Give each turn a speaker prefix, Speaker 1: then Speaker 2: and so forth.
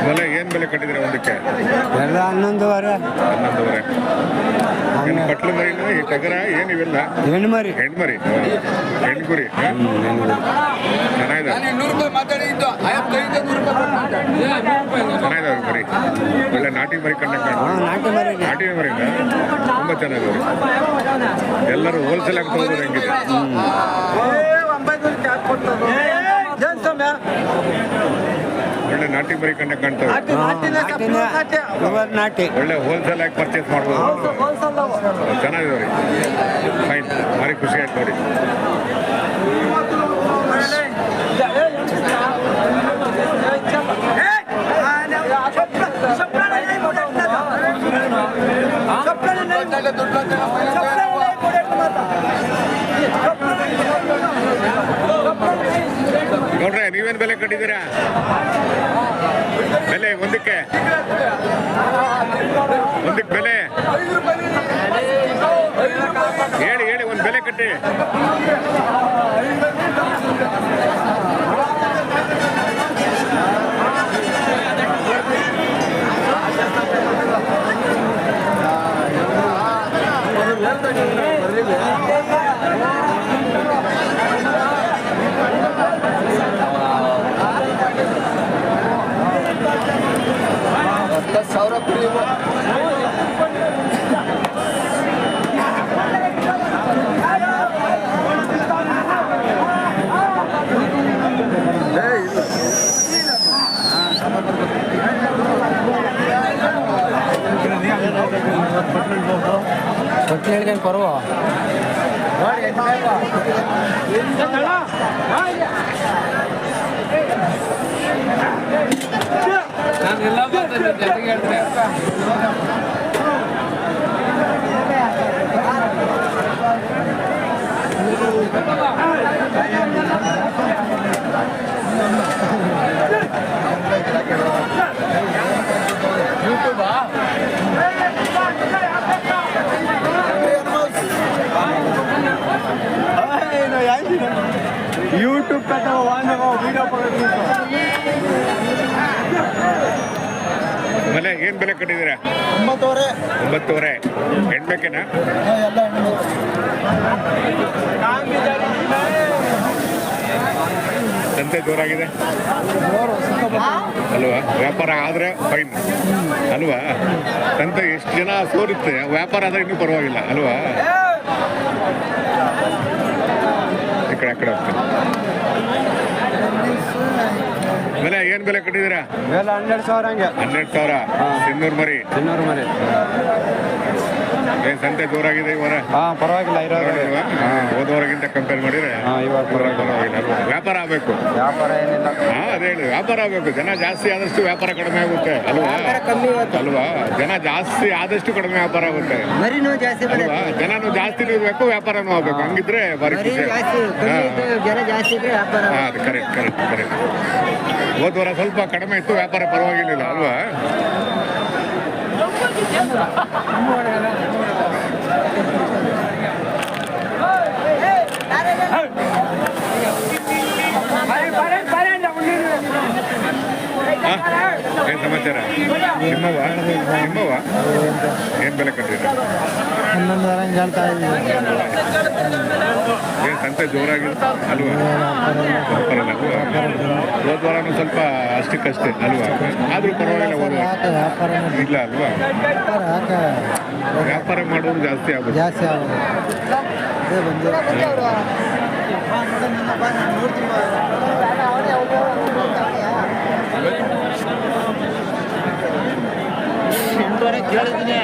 Speaker 1: ಬೆಲೆ ಏನು ಬೆಲೆ ಕಟ್ಟಿದ್ರೆ ಒಂದಕ್ಕೆ?
Speaker 2: ಎಲ್ಲ 11,500.
Speaker 1: 11,500. ಏನು ಕಟ್ಲು ಮರಿನೂ ಈ ಟಗರ ಏನು ಇವೆಲ್ಲ?
Speaker 2: ಹೆಣ್ಣು ಮರಿ.
Speaker 1: ಹೆಣ್ಮರಿ, ಹೆಣ್ಗುರಿ. ಚೆನ್ನಾಗಿದೆ, ಚೆನ್ನಾಗಿದಾವೆ ಮರಿ. ಒಳ್ಳೆ ನಾಟಿ ಮರಿ ಕಂಡಂಗೆ. ನಾಟಿ ಮರಿನ ತುಂಬ ಚೆನ್ನಾಗಿದಾವೆ. ಎಲ್ಲರೂ ಹೋಲ್ಸೇಲ್ ಆಗಿ ತಗೋದು ಹೆಂಗಿದೆ? ಒಳ್ಳೆ ನಾಟಿ ಮರಿ ಕಂಡ ಕಾಣ್ತವೆ. ಒಳ್ಳೆ ಹೋಲ್ಸೇಲ್ ಆಗಿ ಪರ್ಚೇಸ್ ಮಾಡ್ಬೋದು. ಚೆನ್ನಾಗಿದಾವೆ ರೀ, ಫೈನ್, ಭಾರಿ ಖುಷಿ ಆಯ್ತು ನೋಡಿ. ನೋಡ್ರೆ ನೀವೇನು ಬೆಲೆ ಕಟ್ಟಿದ್ದೀರಾ? ಬೆಲೆ ಒಂದಕ್ಕೆ ಬೆಲೆ ಹೇಳಿ ಹೇಳಿ, ಒಂದು ಬೆಲೆ ಕಟ್ಟಿ.
Speaker 2: ಕೊಟ್ಟು ಪರ್ವ ನಾನೆಲ್ಲ ಜೊತೆಗೆ ಹೇಳ್ತೇನೆ. यूट्यूब पे तो वीडियो
Speaker 1: ಬೆಲೆ ಏನು ಬೆಲೆ ಕಟ್ಟಿದ್ದೀರಾ? 9,500. ಹೆಣ್ಬೇಕೇನಾ? ಸಂತೆ ಜೋರಾಗಿದೆ ಅಲ್ವಾ? ವ್ಯಾಪಾರ ಆದರೆ ಫೈನ್ ಅಲ್ವಾ? ಸಂತೆ ಎಷ್ಟು ಜನ ಸೋರುತ್ತೆ, ವ್ಯಾಪಾರ ಆದರೆ ಇನ್ನೂ ಪರವಾಗಿಲ್ಲ ಅಲ್ವಾ? ಈ ಕಡೆ ಆ ಕಡೆ ಹೋಗ್ತೀನಿ. ಬೆಲೆ ಏನು ಬೆಲೆ ಕಟ್ಟಿದ್ದೀರಾ?
Speaker 2: 12,000 ಹಂಗೆ.
Speaker 1: 12,000. ಸಿನ್ನೂರು ಮರಿ. ಏನು ಸಂತೆ ಜೋರಾಗಿದೆ ಈ ವಾರ?
Speaker 2: ಪರವಾಗಿಲ್ಲ.
Speaker 1: ಹೋದವರೆಗಿಂತ ಕಂಪೇರ್ ಮಾಡಿದ್ರೆ ಪರವಾಗಿಲ್ಲ ಅಲ್ವಾ? ವ್ಯಾಪಾರ ಆಗಬೇಕು. ಅದೇ ಹೇಳಿ, ವ್ಯಾಪಾರ ಆಗಬೇಕು. ಜನ ಜಾಸ್ತಿ ಆದಷ್ಟು ವ್ಯಾಪಾರ ಕಡಿಮೆ ಆಗುತ್ತೆ ಅಲ್ವಾ? ಅಲ್ವಾ? ಜನ ಜಾಸ್ತಿ ಆದಷ್ಟು ಕಡಿಮೆ ವ್ಯಾಪಾರ ಆಗುತ್ತೆ ಅಲ್ವಾ? ಜನನು ಜಾಸ್ತಿ ಇರಬೇಕು, ವ್ಯಾಪಾರನೂ ಆಗಬೇಕು. ಹಂಗಿದ್ರೆ ಬಾರಿ ಖುಷಿ. ಅದು ಕರೆಕ್ಟ್. ಹೋದ ವಾರ ಸ್ವಲ್ಪ ಕಡಿಮೆ ಇತ್ತು, ವ್ಯಾಪಾರ ಪರವಾಗಿರ್ಲಿಲ್ಲ ಅಲ್ವಾ? ಏನು ಸಮಾಚಾರ? ನಿಮ್ಮವ ಏನು ಬೆಲೆ ಕಟ್ಟಿದ್ದೀರಾ?
Speaker 2: 11,000 ಹೇಳ್ತಾ ಇದ್ದೀವಿ.
Speaker 1: ಏನು ಸಂತೆ ಜೋರಾಗಿದೆ ಅಲ್ವಾ? ಹೋದ ವಾರನೂ ಸ್ವಲ್ಪ ಅಷ್ಟಕ್ಕಷ್ಟೇ ಅಲ್ವಾ? ಆದರೂ ಪರವಾಗಿಲ್ಲ. ಇಲ್ಲ ಅಲ್ವಾ? ವ್ಯಾಪಾರ ಮಾಡೋದು ಜಾಸ್ತಿ ಆಗುತ್ತೆ.
Speaker 2: ಕೇಳಿದ್ದೀನಿ.